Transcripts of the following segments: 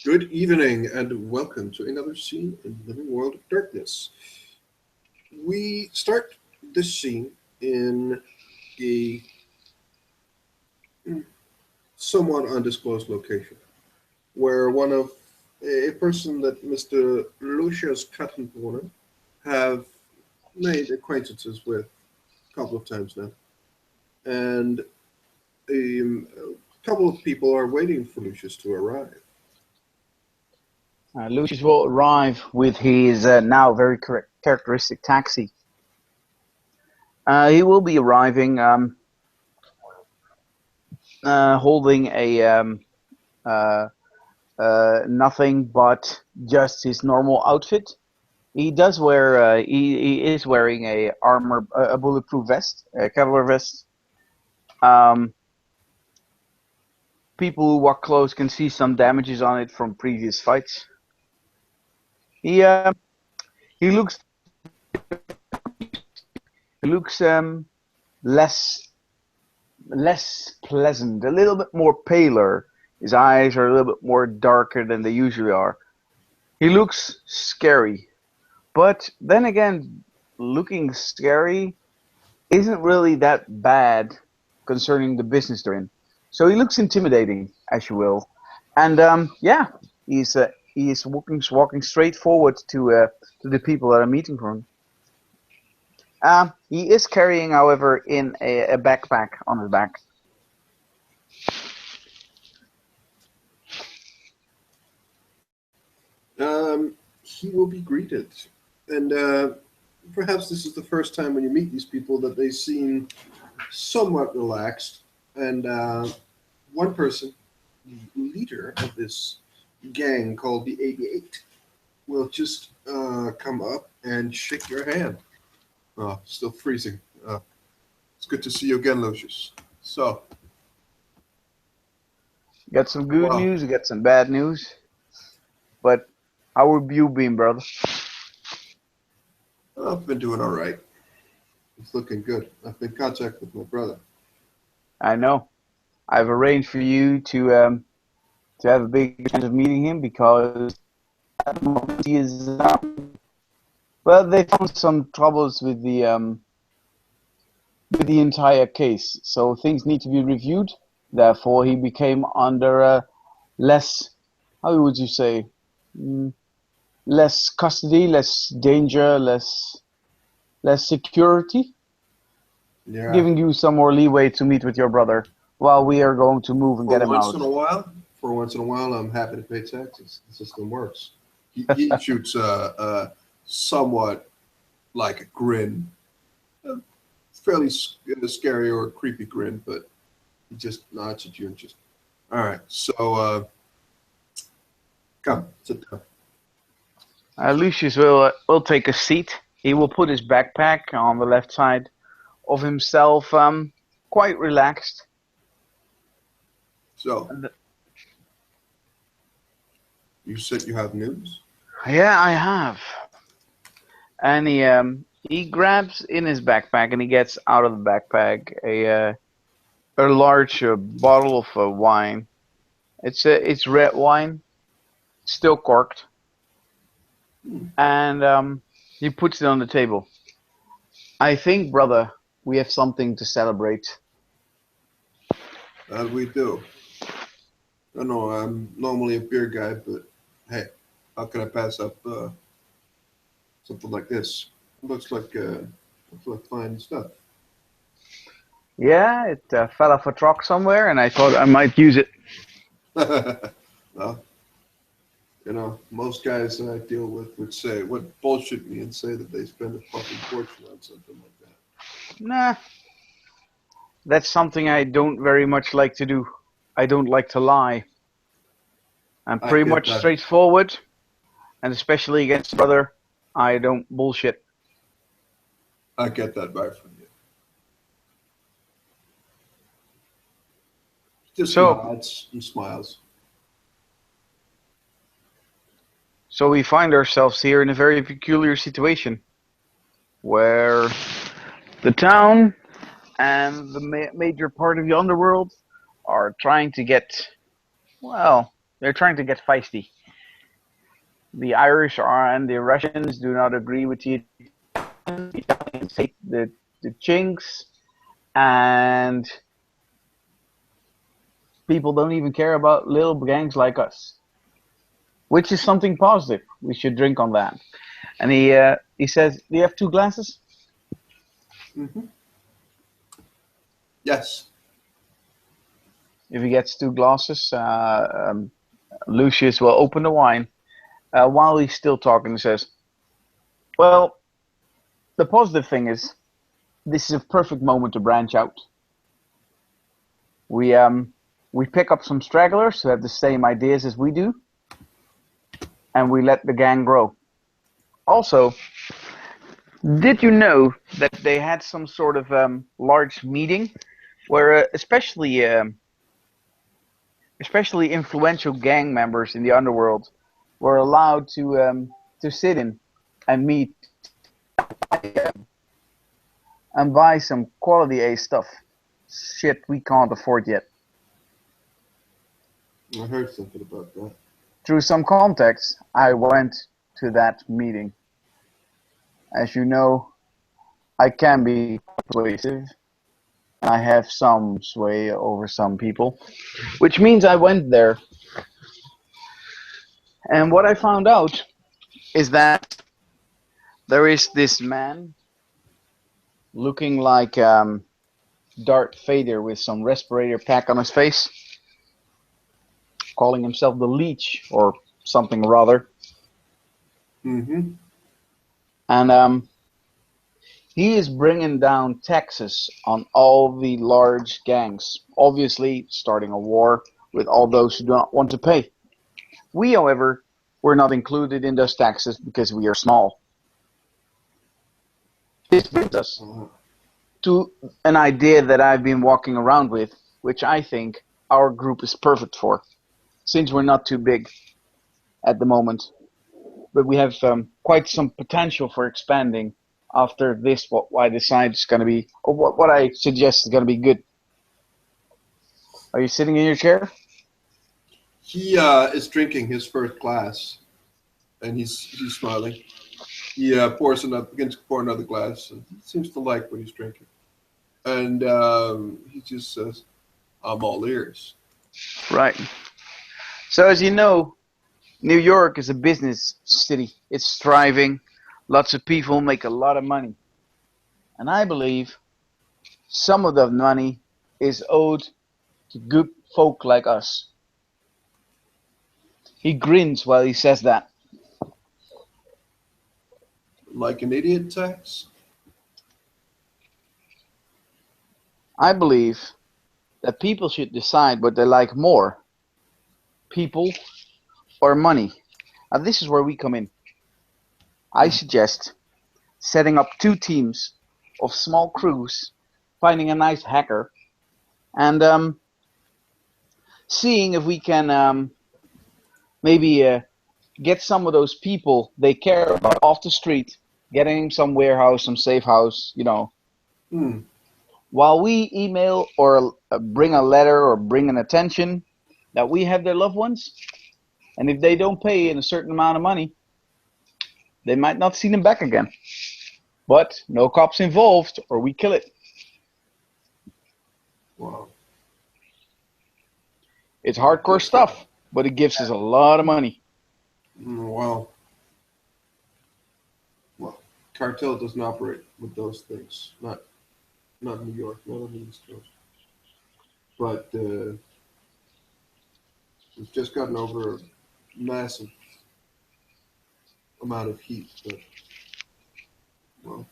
Good evening and welcome to another scene in Living World of Darkness. We start this scene in a somewhat undisclosed location where one of a person that Mr. Lucius Kattenborner have made acquaintances with a couple of times now. And a couple of people are waiting for Lucius to arrive. Lucius will arrive with his now very characteristic taxi. He will be arriving holding a uh, nothing but just his normal outfit. He does wear he is wearing a bulletproof vest, a Kevlar vest. Um, People who walk close can see some damages on it from previous fights. He uh, he looks less pleasant, a little bit more paler. His eyes are a little bit more darker than they usually are. He looks scary, but then again, looking scary isn't really that bad concerning the business they're in. So he looks intimidating, as you will, and yeah, he's walking straight forward to the people that are meeting for him. He is carrying, however, in a backpack on his back. He will be greeted. And perhaps this is the first time when you meet these people that they seem somewhat relaxed. And one person, the leader of this gang called the 88, will just come up and shake your hand. Oh, still freezing. It's good to see you again, Lucius. So, Got some good well, news, got some bad news, but how have you been, brother? I've been doing all right. It's looking good. I've been in contact with my brother. I know. I've arranged for you to have a big chance of meeting him because at the moment he is well, they found some troubles with the entire case, so things need to be reviewed. Therefore, he became under less, how would you say, mm, less custody, less danger, less security, Yeah. giving you some more leeway to meet with your brother while we are going to move and For get him once out. in a while, for once in a while, I'm happy to pay taxes. The system works. He shoots somewhat like a grin, a fairly scary or creepy grin, but he just nods at you and just, all right. So come, sit down. Lucius will take a seat. He will put his backpack on the left side of himself, quite relaxed. So And, you said you have news. yeah, I have. And he grabs in his backpack and he gets out of the backpack a large bottle of wine. It's red wine, still corked, Hmm, and he puts it on the table. I think, brother, we have something to celebrate. that we do. I know I'm normally a beer guy, but hey, how can I pass up something like this? Looks like fine stuff. Yeah, it fell off a truck somewhere, and I thought I might use it. Well, most guys that I deal with would say, would bullshit me and say that they spend a fucking fortune on something like that. Nah, that's something I don't very much like to do. I don't like to lie. I'm I pretty get much that. straightforward, and especially against brother, I don't bullshit. I get that vibe from you. Just So, nods and smiles. so we find ourselves here in a very peculiar situation where the town and the major part of the underworld are trying to get, well, they're trying to get feisty. the Irish and the Russians do not agree with the Italians hate the Chinks, and people don't even care about little gangs like us, which is something positive. We should drink on that. And he says, "Do you have 2 glasses?" Hmm. Yes. If he gets 2 glasses, Lucius will open the wine. While he's still talking, he says, "Well, the positive thing is, this is a perfect moment to branch out. We pick up some stragglers who have the same ideas as we do, and we let the gang grow. Also, did you know that they had some sort of large meeting where especially influential gang members in the underworld were allowed to sit in and meet and buy some quality A stuff. Shit we can't afford yet. I heard something about that. Through some contacts, I went to that meeting. As you know, I can be persuasive. I have some sway over some people, which means I went there. And what I found out is that there is this man looking like Darth Vader with some respirator pack on his face, calling himself the Leech or something or other. Mm-hmm. And he is bringing down taxes on all the large gangs, obviously starting a war with all those who do not want to pay. We, however, were not included in those taxes because we are small. This brings us to an idea that I've been walking around with, which I think our group is perfect for, since we're not too big at the moment. But we have quite some potential for expanding after this, what I decide is going to be, or what I suggest is going to be good. Are you sitting in your chair? He is drinking his first glass, and he's smiling. He begins to pour another glass, and he seems to like what he's drinking. And he just says, "I'm all ears." Right. So as you know, New York is a business city. It's thriving. Lots of people make a lot of money. And I believe some of the money is owed to good folk like us. He grins while he says that. Like an idiot tax? I believe that people should decide what they like more, people or money. And this is where we come in. I suggest setting up 2 teams of small crews, finding a nice hacker, and seeing if we can maybe get some of those people they care about off the street, getting some warehouse, some safe house, Hmm. while we email or bring a letter or bring an attention that we have their loved ones. And if they don't pay in a certain amount of money, they might not see them back again. But no cops involved or we kill it. Wow. It's hardcore stuff, but it gives us a lot of money. Well, cartel doesn't operate with those things. Not in New York, not on the East Coast. But we've just gotten over a massive amount of heat. But well,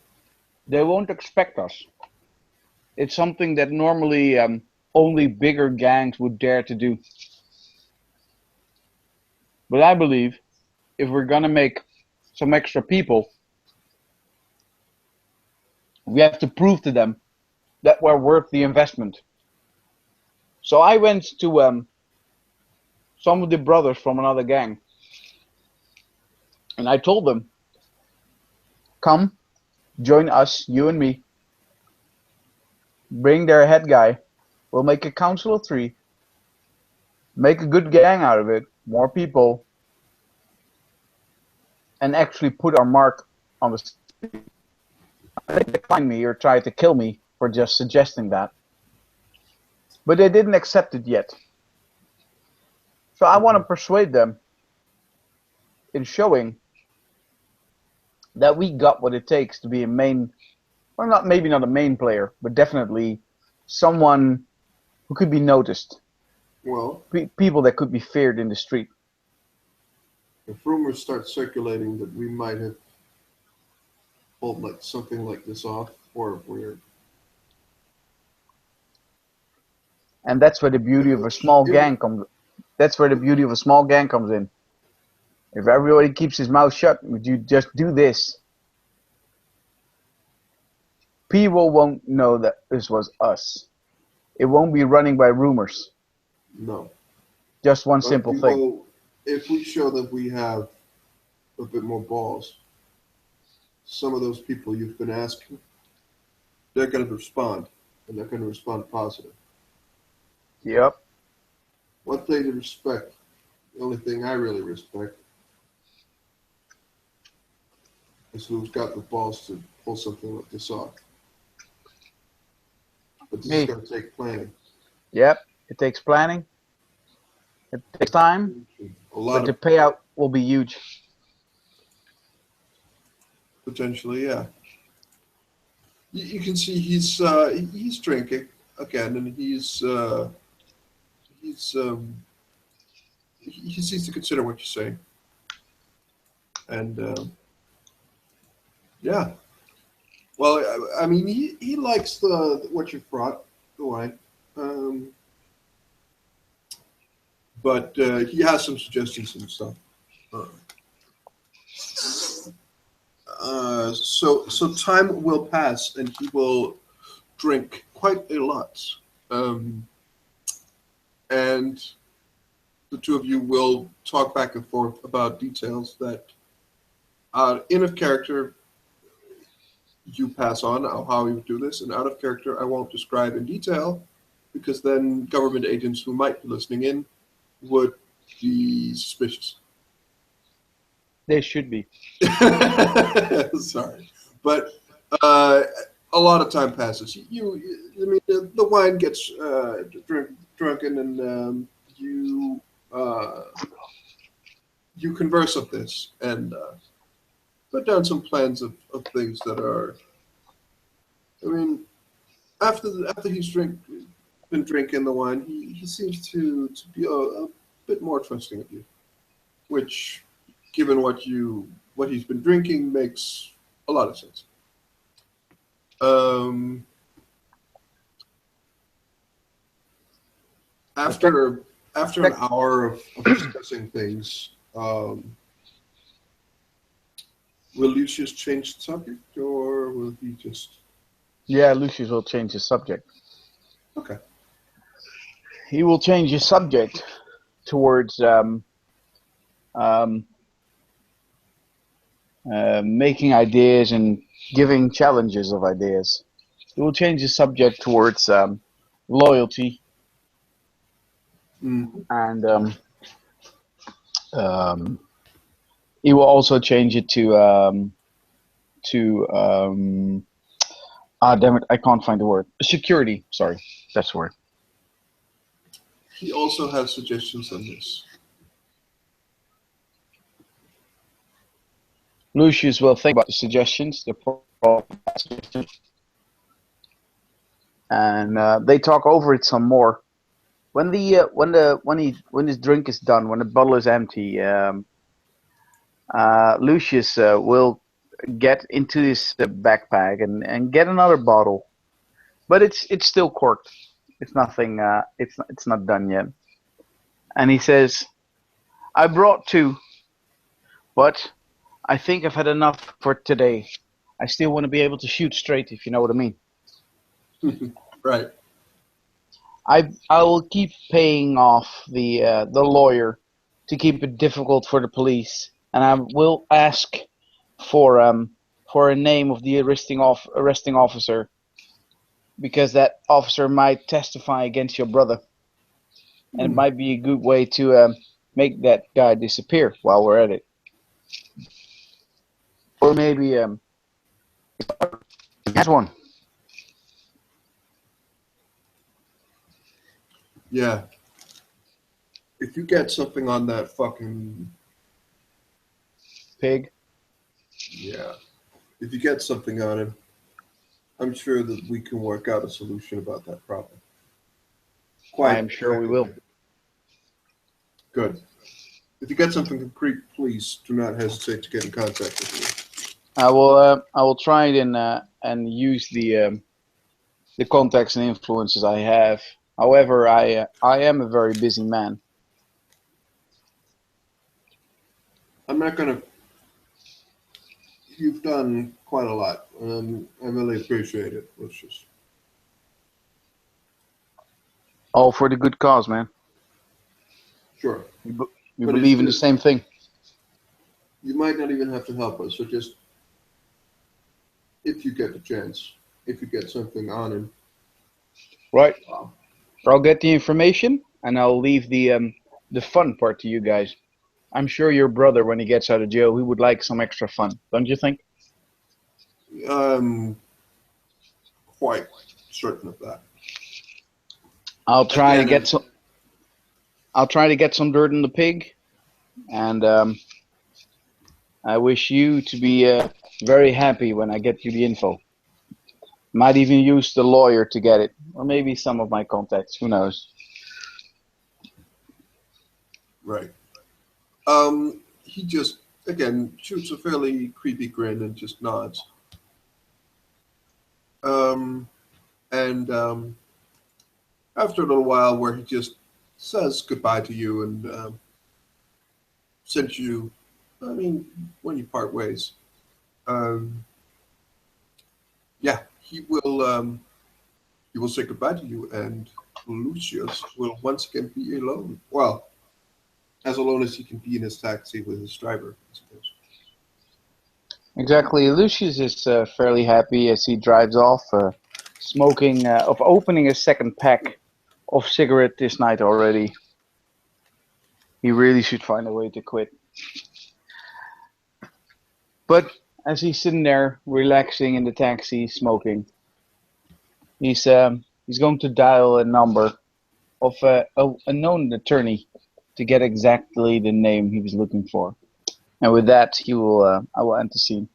They won't expect us. It's something that normally only bigger gangs would dare to do. But I believe if we're gonna make some extra people, we have to prove to them that we're worth the investment. So I went to some of the brothers from another gang, and I told them, come, join us, you and me. Bring their head guy. We'll make a council of 3. Make a good gang out of it. More people. and actually put our mark on the street. They declined me or tried to kill me for just suggesting that. But they didn't accept it yet. So I want to persuade them in showing that we got what it takes to be a main, well, not maybe not a main player, but definitely someone who could be noticed. Well, People that could be feared in the street. if rumors start circulating that we might have pulled like something like this off, or if we're And that's where the beauty of a small gang comes. That's where the beauty of a small gang comes in. If everybody keeps his mouth shut, would you just do this? People won't know that this was us. It won't be running by rumors. no. Just one But simple we thing. will- if we show that we have a bit more balls, some of those people you've been asking, they're going to respond, and they're going to respond positive. Yep. One thing to respect, the only thing I really respect, is who's got the balls to pull something like this off. But this Me. is going to take planning. Yep. It takes planning. It takes time, A lot but the of payout will be huge. potentially, yeah. You can see he's drinking again, and he needs to consider what you're saying, and yeah. Well, I mean, he likes what you've brought, the wine, but he has some suggestions and stuff. So time will pass, and he will drink quite a lot, and the two of you will talk back and forth about details that, in of character, you pass on how you would do this, and out of character, I won't describe in detail, because then government agents who might be listening in would be suspicious. They should be. Sorry, but a lot of time passes. I mean, the wine gets drunken, and you converse of this and put down some plans of things that are. I mean, after he's been drinking the wine, he seems to be a bit more trusting of you, which, given what he's been drinking, makes a lot of sense. After an hour of discussing things, will Lucius change the subject, or will he just? Yeah, Lucius will change his subject. Okay. He will change his subject towards making ideas and giving challenges of ideas. He will change his subject towards loyalty, and he will also change it to damn it, I can't find the word. Security. Sorry, that's the word. He also has suggestions on this. Lucius will think about the suggestions, and they talk over it some more. When his drink is done, when the bottle is empty, Lucius will get into his backpack and get another bottle, but it's still corked. It's nothing. It's not done yet. And he says, "I brought two, but I think I've had enough for today. I still want to be able to shoot straight, if you know what I mean." Right. I will keep paying off the lawyer to keep it difficult for the police, and I will ask for a name of the arresting officer, because that officer might testify against your brother, and it might be a good way to make that guy disappear while we're at it. Or maybe he has one. Yeah. If you get something on that fucking Pig. yeah, if you get something on him, I'm sure that we can work out a solution about that problem. I'm sure we will. Good. If you get something concrete, please do not hesitate to get in contact with me. I will try it and use the contacts and influences I have. However, I am a very busy man. I'm not gonna. You've done quite a lot, and I really appreciate it. Let's just. All for the good cause, man. Sure. We But believe in the same thing. You might not even have to help us. So just, if you get the chance, if you get something on him, Right. I'll get the information and I'll leave the fun part to you guys. I'm sure your brother, when he gets out of jail, he would like some extra fun, don't you think? I'm quite certain of that. I'll try to Again, get some. I'll try to get some dirt on the pig, and I wish you to be very happy when I get you the info. Might even use the lawyer to get it, or maybe some of my contacts. Who knows? Right. He just again shoots a fairly creepy grin and just nods. And after a little while, where he just says goodbye to you and sends you, I mean, when you part ways, yeah, he will say goodbye to you, and Lucius will once again be alone. Well, as alone as he can be in his taxi with his driver, I suppose. Exactly. Lucius is fairly happy as he drives off, smoking, of opening a second pack of cigarette this night already. He really should find a way to quit. But as he's sitting there, relaxing in the taxi, smoking, he's going to dial a number of a known attorney to get exactly the name he was looking for. And with that, I will end the scene.